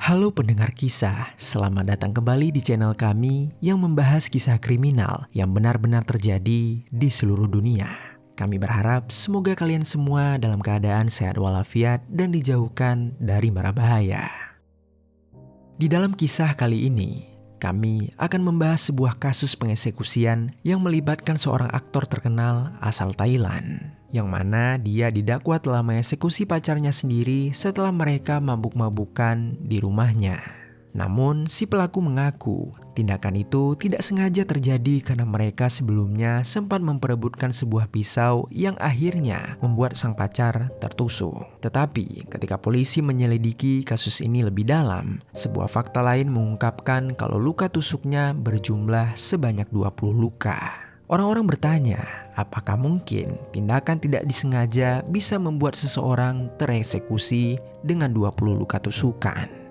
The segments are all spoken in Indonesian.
Halo pendengar kisah, selamat datang kembali di channel kami yang membahas kisah kriminal yang benar-benar terjadi di seluruh dunia. Kami berharap semoga kalian semua dalam keadaan sehat walafiat dan dijauhkan dari mara bahaya. Di dalam kisah kali ini, kami akan membahas sebuah kasus pengeksekusian yang melibatkan seorang aktor terkenal asal Thailand, yang mana dia didakwa telah mengeksekusi pacarnya sendiri setelah mereka mabuk-mabukan di rumahnya. Namun, si pelaku mengaku tindakan itu tidak sengaja terjadi karena mereka sebelumnya sempat memperebutkan sebuah pisau yang akhirnya membuat sang pacar tertusuk. Tetapi, ketika polisi menyelidiki kasus ini lebih dalam, sebuah fakta lain mengungkapkan kalau luka tusuknya berjumlah sebanyak 20 luka. Orang-orang bertanya, apakah mungkin tindakan tidak disengaja bisa membuat seseorang tereksekusi dengan 20 luka tusukan?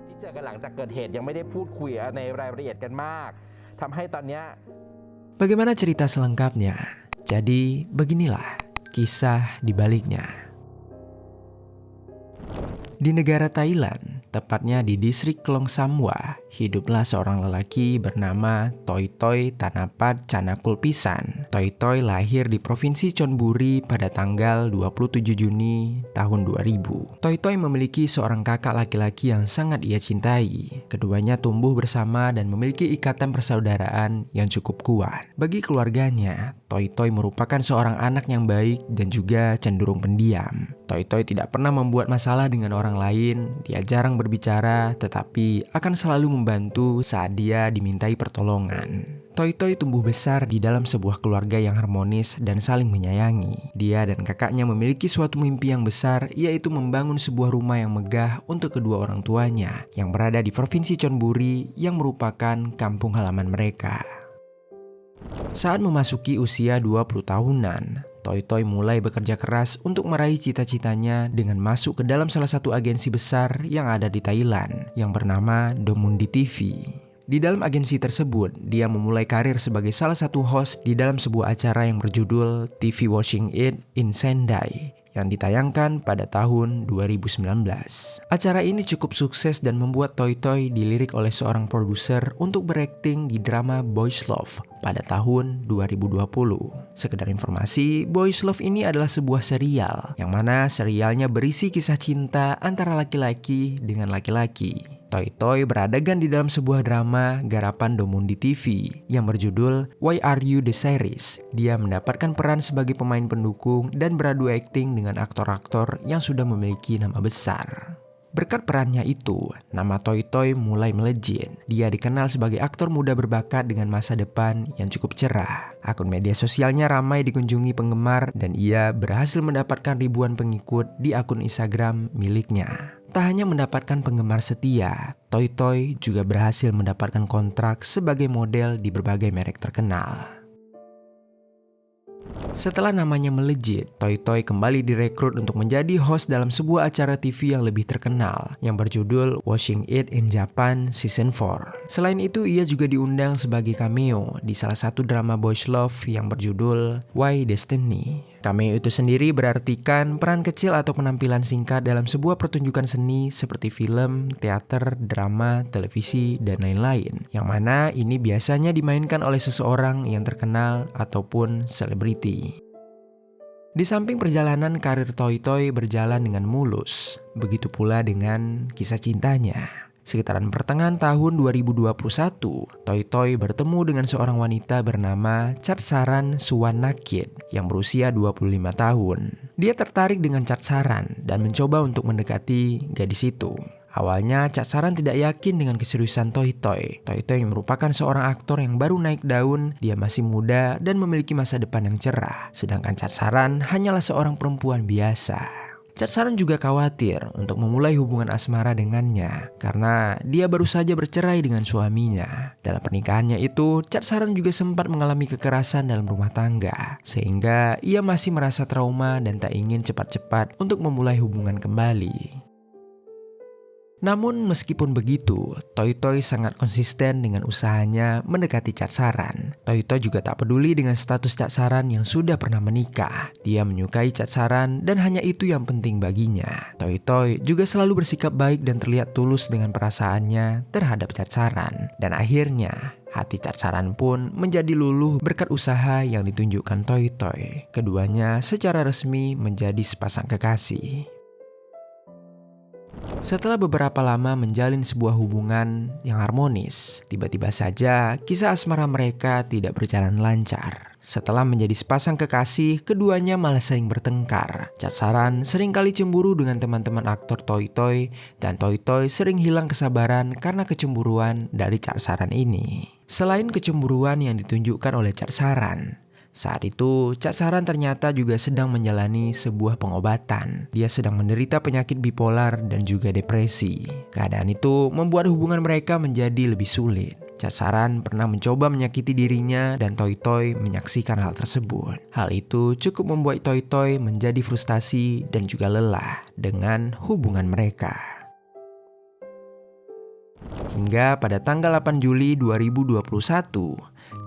Bagaimana cerita selengkapnya? Jadi beginilah kisah di baliknya. Di negara Thailand, tepatnya di distrik Klong Samwa, hiduplah seorang lelaki bernama Toi Toi Tanapat Chanakulpisan. Toi Toi lahir di Provinsi Chonburi pada tanggal 27 Juni tahun 2000. Toi Toi memiliki seorang kakak laki-laki yang sangat ia cintai. Keduanya tumbuh bersama dan memiliki ikatan persaudaraan yang cukup kuat. Bagi keluarganya, Toi Toi merupakan seorang anak yang baik dan juga cenderung pendiam. Toi Toi tidak pernah membuat masalah dengan orang lain, dia jarang berbicara tetapi akan selalu membantu saat dia dimintai pertolongan. Toi Toi tumbuh besar di dalam sebuah keluarga yang harmonis dan saling menyayangi. Dia dan kakaknya memiliki suatu mimpi yang besar, yaitu membangun sebuah rumah yang megah untuk kedua orang tuanya yang berada di Provinsi Chonburi yang merupakan kampung halaman mereka. Saat memasuki usia 20 tahunan, Toi Toi mulai bekerja keras untuk meraih cita-citanya dengan masuk ke dalam salah satu agensi besar yang ada di Thailand yang bernama Domundi TV. Di dalam agensi tersebut, dia memulai karir sebagai salah satu host di dalam sebuah acara yang berjudul TV Watching It in Sendai yang ditayangkan pada tahun 2019. Acara ini cukup sukses dan membuat Toi Toi dilirik oleh seorang produser untuk berakting di drama Boys Love pada tahun 2020. Sekedar informasi, Boys Love ini adalah sebuah serial yang mana serialnya berisi kisah cinta antara laki-laki dengan laki-laki. Toi Toi beradegan di dalam sebuah drama garapan Domundi TV yang berjudul Why Are You The Series. Dia mendapatkan peran sebagai pemain pendukung dan beradu akting dengan aktor-aktor yang sudah memiliki nama besar. Berkat perannya itu, nama Toi Toi mulai melejit. Dia dikenal sebagai aktor muda berbakat dengan masa depan yang cukup cerah. Akun media sosialnya ramai dikunjungi penggemar dan ia berhasil mendapatkan ribuan pengikut di akun Instagram miliknya. Tak hanya mendapatkan penggemar setia, Toi Toi juga berhasil mendapatkan kontrak sebagai model di berbagai merek terkenal. Setelah namanya melejit, Toi Toi kembali direkrut untuk menjadi host dalam sebuah acara TV yang lebih terkenal yang berjudul Watching It in Japan Season 4. Selain itu, ia juga diundang sebagai cameo di salah satu drama Boys Love yang berjudul Why Destiny. Cameo itu sendiri berartikan peran kecil atau penampilan singkat dalam sebuah pertunjukan seni seperti film, teater, drama, televisi, dan lain-lain. Yang mana ini biasanya dimainkan oleh seseorang yang terkenal ataupun selebriti. Di samping perjalanan karir Toi Toi berjalan dengan mulus, begitu pula dengan kisah cintanya. Sekitaran pertengahan tahun 2021, Toi Toi bertemu dengan seorang wanita bernama Chatsaran Suwanakit yang berusia 25 tahun. Dia tertarik dengan Chatsaran dan mencoba untuk mendekati gadis itu. Awalnya Chatsaran tidak yakin dengan keseriusan Toi Toi. Toi Toi merupakan seorang aktor yang baru naik daun, dia masih muda dan memiliki masa depan yang cerah. Sedangkan Chatsaran hanyalah seorang perempuan biasa. Chatsaran juga khawatir untuk memulai hubungan asmara dengannya karena dia baru saja bercerai dengan suaminya. Dalam pernikahannya itu, Chatsaran juga sempat mengalami kekerasan dalam rumah tangga sehingga ia masih merasa trauma dan tak ingin cepat-cepat untuk memulai hubungan kembali. Namun meskipun begitu, Toy Toy sangat konsisten dengan usahanya mendekati Cak Saran. Toy Toy juga tak peduli dengan status Cak Saran yang sudah pernah menikah. Dia menyukai Cak Saran dan hanya itu yang penting baginya. Toy Toy juga selalu bersikap baik dan terlihat tulus dengan perasaannya terhadap Cak Saran. Dan akhirnya, hati Cak Saran pun menjadi luluh berkat usaha yang ditunjukkan Toy Toy. Keduanya secara resmi menjadi sepasang kekasih. Setelah beberapa lama menjalin sebuah hubungan yang harmonis, tiba-tiba saja kisah asmara mereka tidak berjalan lancar. Setelah menjadi sepasang kekasih, keduanya malah sering bertengkar. Cak Saran seringkali cemburu dengan teman-teman aktor Toy Toy, dan Toy Toy sering hilang kesabaran karena kecemburuan dari Cak Saran ini. Selain kecemburuan yang ditunjukkan oleh Cak Saran, saat itu, Cak Saran ternyata juga sedang menjalani sebuah pengobatan. Dia sedang menderita penyakit bipolar dan juga depresi. Keadaan itu membuat hubungan mereka menjadi lebih sulit. Cak Saran pernah mencoba menyakiti dirinya dan Toy Toy menyaksikan hal tersebut. Hal itu cukup membuat Toy Toy menjadi frustasi dan juga lelah dengan hubungan mereka. Hingga pada tanggal 8 Juli 2021,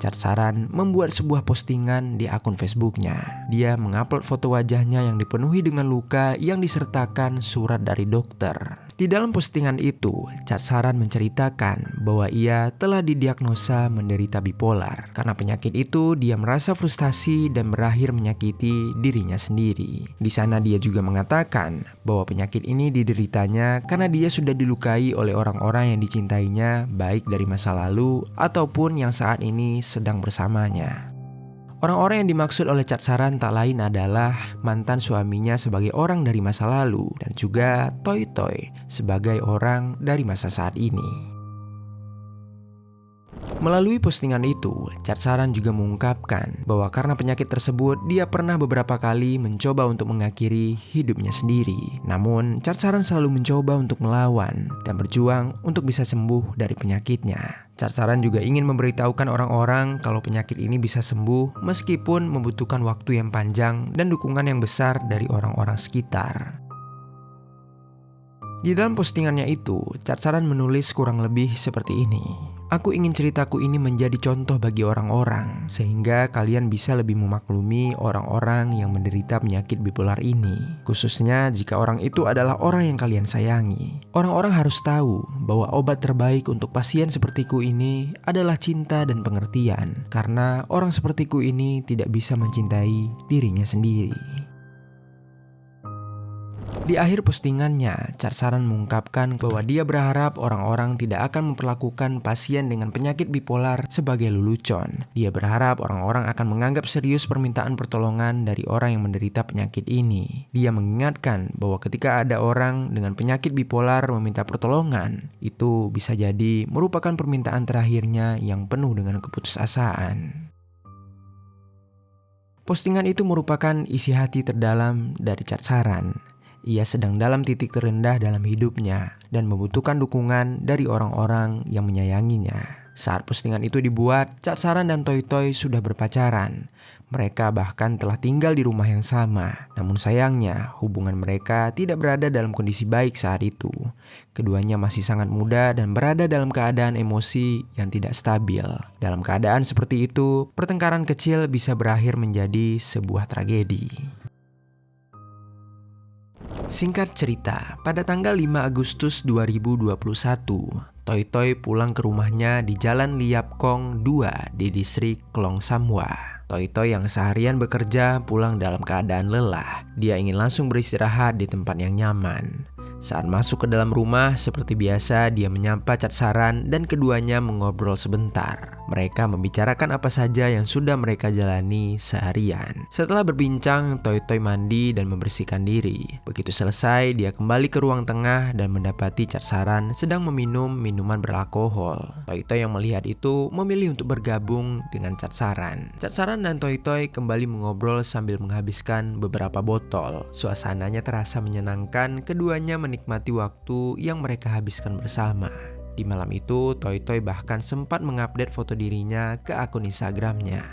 Cak Saran membuat sebuah postingan di akun Facebooknya. Dia mengupload foto wajahnya yang dipenuhi dengan luka yang disertakan surat dari dokter. Di dalam postingan itu, Cak Saran menceritakan bahwa ia telah didiagnosa menderita bipolar. Karena penyakit itu, dia merasa frustasi dan berakhir menyakiti dirinya sendiri. Di sana dia juga mengatakan bahwa penyakit ini dideritanya karena dia sudah dilukai oleh orang-orang yang dicintainya, baik dari masa lalu ataupun yang saat ini sedang bersamanya. Orang-orang yang dimaksud oleh Cak Saran tak lain adalah mantan suaminya sebagai orang dari masa lalu dan juga Toy Toy sebagai orang dari masa saat ini. Melalui postingan itu, Cak Saran juga mengungkapkan bahwa karena penyakit tersebut, dia pernah beberapa kali mencoba untuk mengakhiri hidupnya sendiri. Namun, Cak Saran selalu mencoba untuk melawan dan berjuang untuk bisa sembuh dari penyakitnya. Cak Saran juga ingin memberitahukan orang-orang kalau penyakit ini bisa sembuh meskipun membutuhkan waktu yang panjang dan dukungan yang besar dari orang-orang sekitar. Di dalam postingannya itu, Cak Saran menulis kurang lebih seperti ini. Aku ingin ceritaku ini menjadi contoh bagi orang-orang, sehingga kalian bisa lebih memaklumi orang-orang yang menderita penyakit bipolar ini. Khususnya jika orang itu adalah orang yang kalian sayangi. Orang-orang harus tahu bahwa obat terbaik untuk pasien sepertiku ini adalah cinta dan pengertian, karena orang sepertiku ini tidak bisa mencintai dirinya sendiri. Di akhir postingannya, Cak Saran mengungkapkan bahwa dia berharap orang-orang tidak akan memperlakukan pasien dengan penyakit bipolar sebagai lelucon. Dia berharap orang-orang akan menganggap serius permintaan pertolongan dari orang yang menderita penyakit ini. Dia mengingatkan bahwa ketika ada orang dengan penyakit bipolar meminta pertolongan, itu bisa jadi merupakan permintaan terakhirnya yang penuh dengan keputusasaan. Postingan itu merupakan isi hati terdalam dari Cak Saran. Ia sedang dalam titik terendah dalam hidupnya dan membutuhkan dukungan dari orang-orang yang menyayanginya. Saat postingan itu dibuat, Cak Saran dan Toy Toy sudah berpacaran. Mereka bahkan telah tinggal di rumah yang sama. Namun sayangnya, hubungan mereka tidak berada dalam kondisi baik saat itu. Keduanya masih sangat muda dan berada dalam keadaan emosi yang tidak stabil. Dalam keadaan seperti itu, pertengkaran kecil bisa berakhir menjadi sebuah tragedi. Singkat cerita, pada tanggal 5 Agustus 2021, Toy Toy pulang ke rumahnya di Jalan Liap Kong 2 di distrik Klong Samwa. Toy Toy yang seharian bekerja pulang dalam keadaan lelah. Dia ingin langsung beristirahat di tempat yang nyaman. Saat masuk ke dalam rumah, seperti biasa dia menyapa Cak Saran dan keduanya mengobrol sebentar. Mereka membicarakan apa saja yang sudah mereka jalani seharian. Setelah berbincang, Toy Toy mandi dan membersihkan diri. Begitu selesai, dia kembali ke ruang tengah dan mendapati Cak Saran sedang meminum minuman beralkohol. Toy Toy yang melihat itu memilih untuk bergabung dengan Cak Saran. Cak Saran dan Toy Toy kembali mengobrol sambil menghabiskan beberapa botol. Suasananya terasa menyenangkan, keduanya menikmati waktu yang mereka habiskan bersama. Di malam itu, Toy Toy bahkan sempat mengupdate foto dirinya ke akun Instagramnya.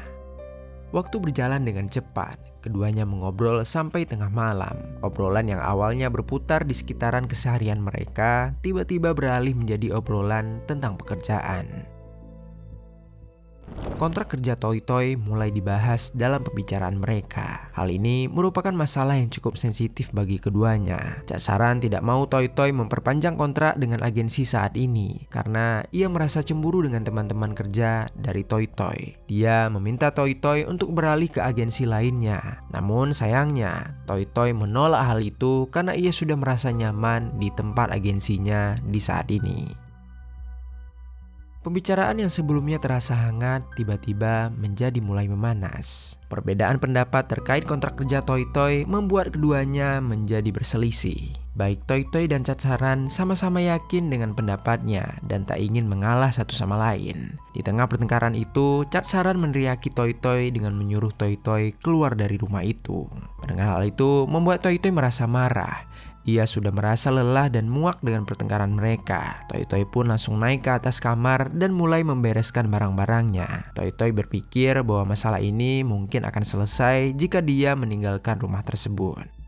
Waktu berjalan dengan cepat. Keduanya mengobrol sampai tengah malam. Obrolan yang awalnya berputar di sekitaran keseharian mereka, tiba-tiba beralih menjadi obrolan tentang pekerjaan. Kontrak kerja Toy Toy mulai dibahas dalam pembicaraan mereka. Hal ini merupakan masalah yang cukup sensitif bagi keduanya. Cak Saran tidak mau Toy Toy memperpanjang kontrak dengan agensi saat ini karena ia merasa cemburu dengan teman-teman kerja dari Toy Toy. Dia meminta Toy Toy untuk beralih ke agensi lainnya. Namun sayangnya, Toy Toy menolak hal itu karena ia sudah merasa nyaman di tempat agensinya di saat ini. Pembicaraan yang sebelumnya terasa hangat tiba-tiba menjadi mulai memanas. Perbedaan pendapat terkait kontrak kerja Toy Toy membuat keduanya menjadi berselisih. Baik Toy Toy dan Cak Saran sama-sama yakin dengan pendapatnya dan tak ingin mengalah satu sama lain. Di tengah pertengkaran itu, Cak Saran meneriaki Toy Toy dengan menyuruh Toy Toy keluar dari rumah itu. Mendengar hal itu membuat Toy Toy merasa marah. Ia sudah merasa lelah dan muak dengan pertengkaran mereka. Toy Toy pun langsung naik ke atas kamar dan mulai membereskan barang-barangnya. Toy Toy berpikir bahwa masalah ini mungkin akan selesai jika dia meninggalkan rumah tersebut.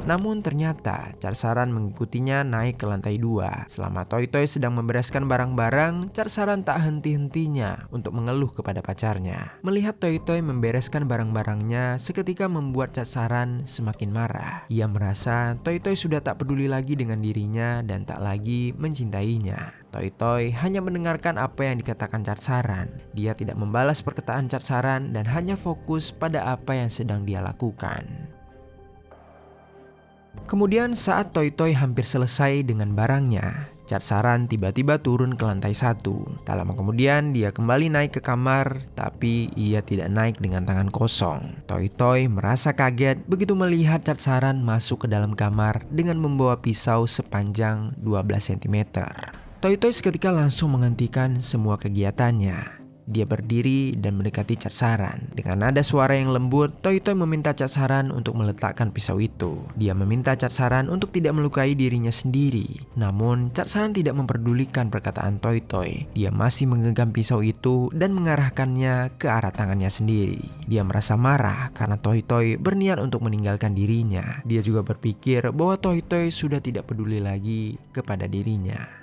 Namun ternyata Cak Saran mengikutinya naik ke lantai 2. Selama Toy Toy sedang membereskan barang-barang, Cak Saran tak henti-hentinya untuk mengeluh kepada pacarnya. Melihat Toy Toy membereskan barang-barangnya seketika membuat Cak Saran semakin marah. Ia merasa Toy Toy sudah tak peduli lagi dengan dirinya dan tak lagi mencintainya. Toy Toy hanya mendengarkan apa yang dikatakan Cak Saran. Dia tidak membalas perkataan Cak Saran dan hanya fokus pada apa yang sedang dia lakukan. Kemudian saat Toy Toy hampir selesai dengan barangnya, Cak Saran tiba-tiba turun ke lantai 1. Tak lama kemudian dia kembali naik ke kamar, tapi ia tidak naik dengan tangan kosong. Toy Toy merasa kaget begitu melihat Cak Saran masuk ke dalam kamar dengan membawa pisau sepanjang 12 cm. Toy Toy seketika langsung menghentikan semua kegiatannya. Dia berdiri dan mendekati Cak Saran. Dengan nada suara yang lembut, Toy Toy meminta Cak Saran untuk meletakkan pisau itu. Dia meminta Cak Saran untuk tidak melukai dirinya sendiri. Namun, Cak Saran tidak memperdulikan perkataan Toy Toy. Dia masih menggenggam pisau itu dan mengarahkannya ke arah tangannya sendiri. Dia merasa marah karena Toy Toy berniat untuk meninggalkan dirinya. Dia juga berpikir bahwa Toy Toy sudah tidak peduli lagi kepada dirinya.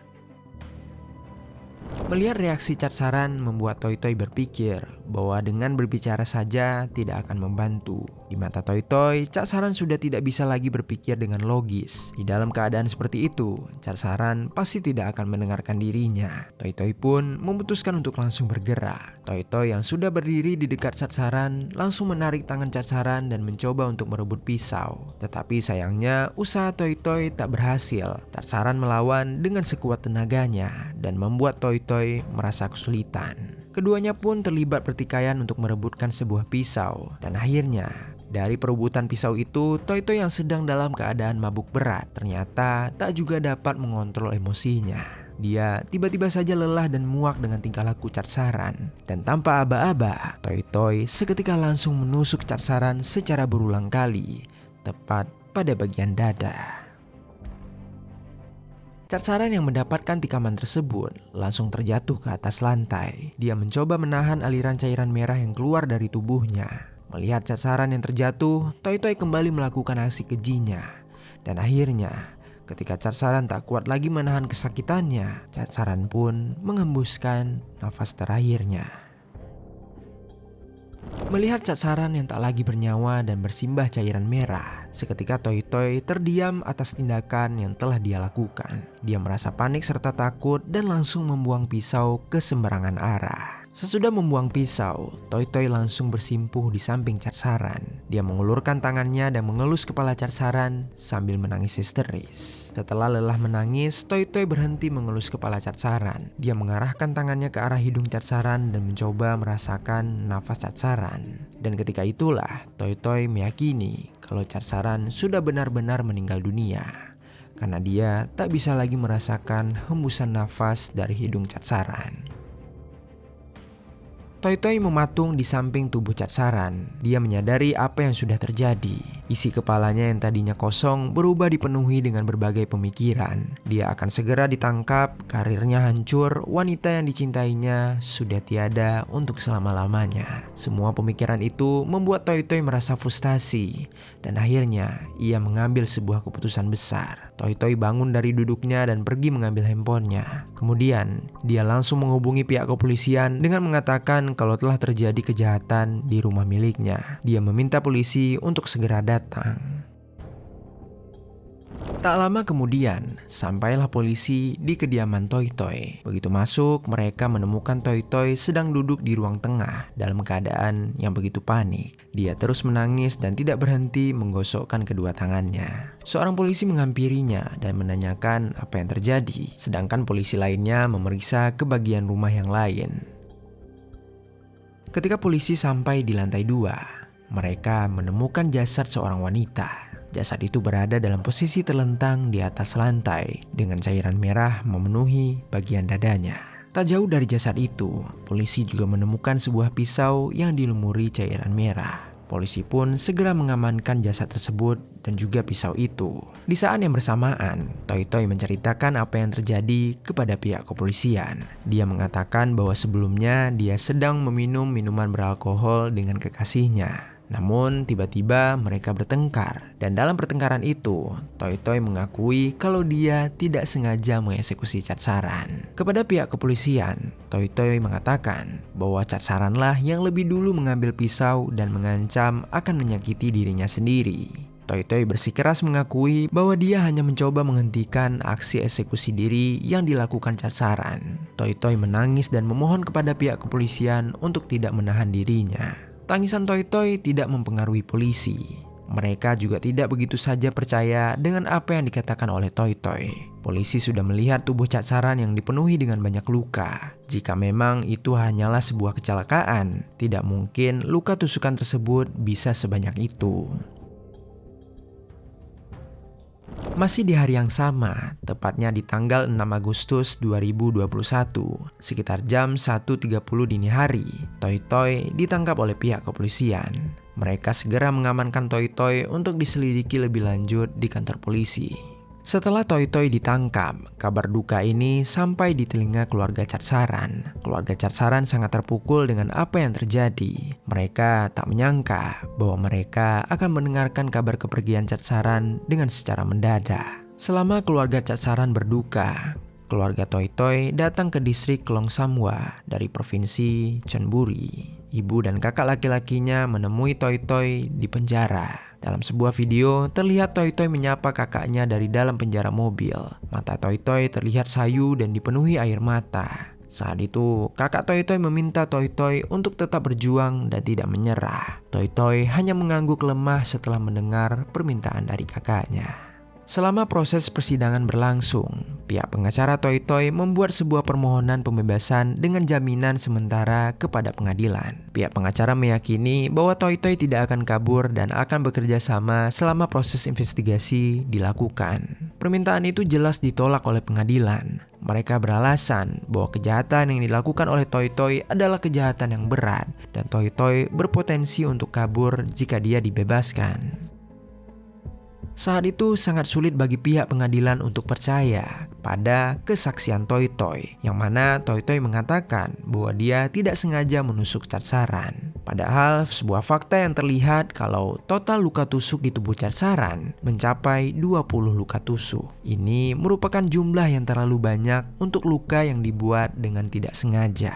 Melihat reaksi Cak Saran membuat Toy Toy berpikir bahwa dengan berbicara saja tidak akan membantu. Di mata Toy Toy, Cak Saran sudah tidak bisa lagi berpikir dengan logis. Di dalam keadaan seperti itu, Cak Saran pasti tidak akan mendengarkan dirinya. Toy Toy pun memutuskan untuk langsung bergerak. Toy Toy yang sudah berdiri di dekat Cak Saran langsung menarik tangan Cak Saran dan mencoba untuk merebut pisau. Tetapi sayangnya usaha Toy Toy tak berhasil. Cak Saran melawan dengan sekuat tenaganya dan membuat Toy Toy merasa kesulitan. Keduanya pun terlibat pertikaian untuk merebutkan sebuah pisau. Dan akhirnya, dari perebutan pisau itu, Toy Toy yang sedang dalam keadaan mabuk berat ternyata tak juga dapat mengontrol emosinya. Dia tiba-tiba saja lelah dan muak dengan tingkah laku Cak Saran. Dan tanpa aba-aba, Toy Toy seketika langsung menusuk Cak Saran secara berulang kali, tepat pada bagian dada. Cak Saran yang mendapatkan tikaman tersebut langsung terjatuh ke atas lantai. Dia mencoba menahan aliran cairan merah yang keluar dari tubuhnya. Melihat Cak Saran yang terjatuh, Toy Toy kembali melakukan aksi kejinya. Dan akhirnya, ketika Cak Saran tak kuat lagi menahan kesakitannya, Cak Saran pun menghembuskan nafas terakhirnya. Melihat Cak Saran yang tak lagi bernyawa dan bersimbah cairan merah, seketika Toy Toy terdiam atas tindakan yang telah dia lakukan. Dia merasa panik serta takut dan langsung membuang pisau ke sembarangan arah. Sesudah membuang pisau, Toy Toy langsung bersimpuh di samping Cak Saran. Dia mengulurkan tangannya dan mengelus kepala Cak Saran sambil menangis histeris. Setelah lelah menangis, Toy Toy berhenti mengelus kepala Cak Saran. Dia mengarahkan tangannya ke arah hidung Cak Saran dan mencoba merasakan nafas Cak Saran. Dan ketika itulah Toy Toy meyakini kalau Cak Saran sudah benar-benar meninggal dunia, karena dia tak bisa lagi merasakan hembusan nafas dari hidung Cak Saran. Toy Toy mematung di samping tubuh Cak Saran. Dia menyadari apa yang sudah terjadi. Isi kepalanya yang tadinya kosong berubah dipenuhi dengan berbagai pemikiran. Dia akan segera ditangkap, karirnya hancur, wanita yang dicintainya sudah tiada untuk selama-lamanya. Semua pemikiran itu membuat Toy Toy merasa frustasi, dan akhirnya ia mengambil sebuah keputusan besar. Toy Toy bangun dari duduknya dan pergi mengambil handphonenya. Kemudian, dia langsung menghubungi pihak kepolisian dengan mengatakan kalau telah terjadi kejahatan di rumah miliknya. Dia meminta polisi untuk segera datang. Tak lama kemudian, sampailah polisi di kediaman Toy Toy. Begitu masuk, mereka menemukan Toy Toy sedang duduk di ruang tengah dalam keadaan yang begitu panik. Dia terus menangis dan tidak berhenti menggosokkan kedua tangannya. Seorang polisi menghampirinya dan menanyakan apa yang terjadi, sedangkan polisi lainnya memeriksa ke bagian rumah yang lain. Ketika polisi sampai di lantai 2, mereka menemukan jasad seorang wanita. Jasad itu berada dalam posisi terlentang di atas lantai dengan cairan merah memenuhi bagian dadanya. Tak jauh dari jasad itu, polisi juga menemukan sebuah pisau yang dilumuri cairan merah. Polisi pun segera mengamankan jasad tersebut dan juga pisau itu. Di saat yang bersamaan, Toy Toy menceritakan apa yang terjadi kepada pihak kepolisian. Dia mengatakan bahwa sebelumnya dia sedang meminum minuman beralkohol dengan kekasihnya. Namun tiba-tiba mereka bertengkar, dan dalam pertengkaran itu Toy Toy mengakui kalau dia tidak sengaja mengeksekusi Chad Saran. Kepada pihak kepolisian, Toy Toy mengatakan bahwa Chad Saranlah yang lebih dulu mengambil pisau dan mengancam akan menyakiti dirinya sendiri. Toy Toy bersikeras mengakui bahwa dia hanya mencoba menghentikan aksi eksekusi diri yang dilakukan Chad Saran. Toy Toy menangis dan memohon kepada pihak kepolisian untuk tidak menahan dirinya. Tangisan Toy Toy tidak mempengaruhi polisi. Mereka juga tidak begitu saja percaya dengan apa yang dikatakan oleh Toy Toy. Polisi sudah melihat tubuh Chad Saran yang dipenuhi dengan banyak luka. Jika memang itu hanyalah sebuah kecelakaan, tidak mungkin luka tusukan tersebut bisa sebanyak itu. Masih di hari yang sama, tepatnya di tanggal 6 Agustus 2021, sekitar jam 1.30 dini hari, Toy Toy ditangkap oleh pihak kepolisian. Mereka segera mengamankan Toy Toy untuk diselidiki lebih lanjut di kantor polisi. Setelah Toy Toy ditangkap, kabar duka ini sampai di telinga keluarga Chad Saran. Keluarga Chad Saran sangat terpukul dengan apa yang terjadi. Mereka tak menyangka bahwa mereka akan mendengarkan kabar kepergian Chad Saran dengan secara mendadak. Selama keluarga Chad Saran berduka, keluarga Toy Toy datang ke distrik Klong Samwa dari provinsi Chonburi. Ibu dan kakak laki-lakinya menemui Toy Toy di penjara. Dalam sebuah video, terlihat Toy Toy menyapa kakaknya dari dalam penjara mobil. Mata Toy Toy terlihat sayu dan dipenuhi air mata. Saat itu, kakak Toy Toy meminta Toy Toy untuk tetap berjuang dan tidak menyerah. Toy Toy hanya mengangguk lemah setelah mendengar permintaan dari kakaknya. Selama proses persidangan berlangsung, pihak pengacara Toy Toy membuat sebuah permohonan pembebasan dengan jaminan sementara kepada pengadilan. Pihak pengacara meyakini bahwa Toy Toy tidak akan kabur dan akan bekerja sama selama proses investigasi dilakukan. Permintaan itu jelas ditolak oleh pengadilan. Mereka beralasan bahwa kejahatan yang dilakukan oleh Toy Toy adalah kejahatan yang berat dan Toy Toy berpotensi untuk kabur jika dia dibebaskan. Saat itu sangat sulit bagi pihak pengadilan untuk percaya pada kesaksian Toy Toy, yang mana Toy Toy mengatakan bahwa dia tidak sengaja menusuk Chad Saran. Padahal sebuah fakta yang terlihat kalau total luka tusuk di tubuh Chad Saran mencapai 20 luka tusuk. Ini merupakan jumlah yang terlalu banyak untuk luka yang dibuat dengan tidak sengaja.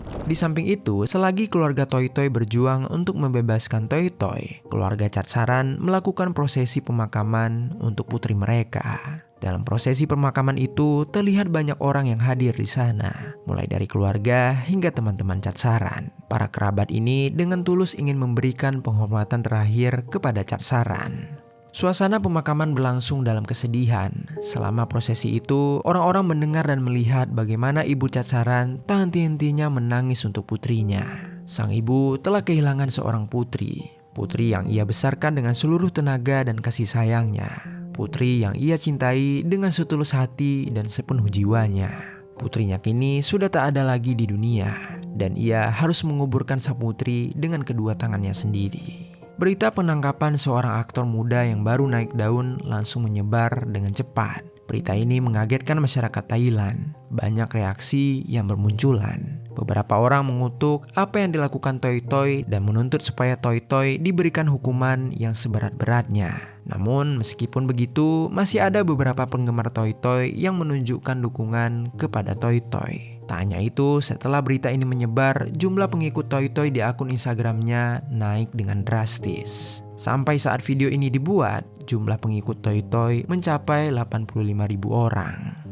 Di samping itu, selagi keluarga Toy Toy berjuang untuk membebaskan Toy Toy, keluarga Chad Saran melakukan prosesi pemakaman untuk putri mereka. Dalam prosesi pemakaman itu, terlihat banyak orang yang hadir di sana, mulai dari keluarga hingga teman-teman Chad Saran. Para kerabat ini dengan tulus ingin memberikan penghormatan terakhir kepada Chad Saran. Suasana pemakaman berlangsung dalam kesedihan. Selama prosesi itu, orang-orang mendengar dan melihat bagaimana ibu Chad Saran tak henti-hentinya menangis untuk putrinya. Sang ibu telah kehilangan seorang putri yang ia besarkan dengan seluruh tenaga dan kasih sayangnya. Putri yang ia cintai dengan setulus hati dan sepenuh jiwanya. Putrinya kini sudah tak ada lagi di dunia. dan ia harus menguburkan sang putri dengan kedua tangannya sendiri. Berita penangkapan seorang aktor muda yang baru naik daun langsung menyebar dengan cepat. Berita ini mengagetkan masyarakat Thailand. Banyak reaksi yang bermunculan. Beberapa orang mengutuk apa yang dilakukan Toy Toy dan menuntut supaya Toy Toy diberikan hukuman yang seberat-beratnya. Namun meskipun begitu, masih ada beberapa penggemar Toy Toy yang menunjukkan dukungan kepada Toy Toy. Tak hanya itu, setelah berita ini menyebar, jumlah pengikut Toy Toy di akun Instagramnya naik dengan drastis. Sampai saat video ini dibuat, jumlah pengikut Toy Toy mencapai 85.000 orang.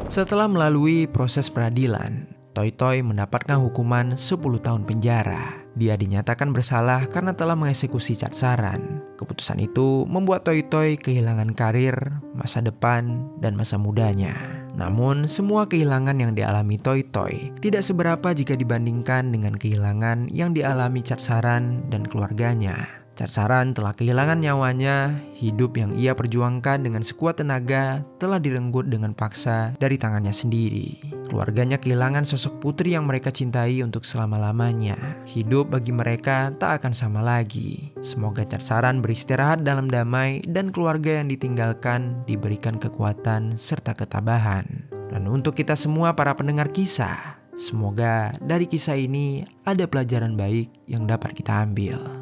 Setelah melalui proses peradilan, Toy Toy mendapatkan hukuman 10 tahun penjara. Dia dinyatakan bersalah karena telah mengeksekusi Catsaran. Keputusan itu membuat Toy Toy kehilangan karir, masa depan, dan masa mudanya. Namun, semua kehilangan yang dialami Toy Toy tidak seberapa jika dibandingkan dengan kehilangan yang dialami Catsaran dan keluarganya. Catsaran telah kehilangan nyawanya, hidup yang ia perjuangkan dengan sekuat tenaga telah direnggut dengan paksa dari tangannya sendiri. Keluarganya kehilangan sosok putri yang mereka cintai untuk selama-lamanya. Hidup bagi mereka tak akan sama lagi. Semoga Catsaran beristirahat dalam damai dan keluarga yang ditinggalkan diberikan kekuatan serta ketabahan. Dan untuk kita semua para pendengar kisah, semoga dari kisah ini ada pelajaran baik yang dapat kita ambil.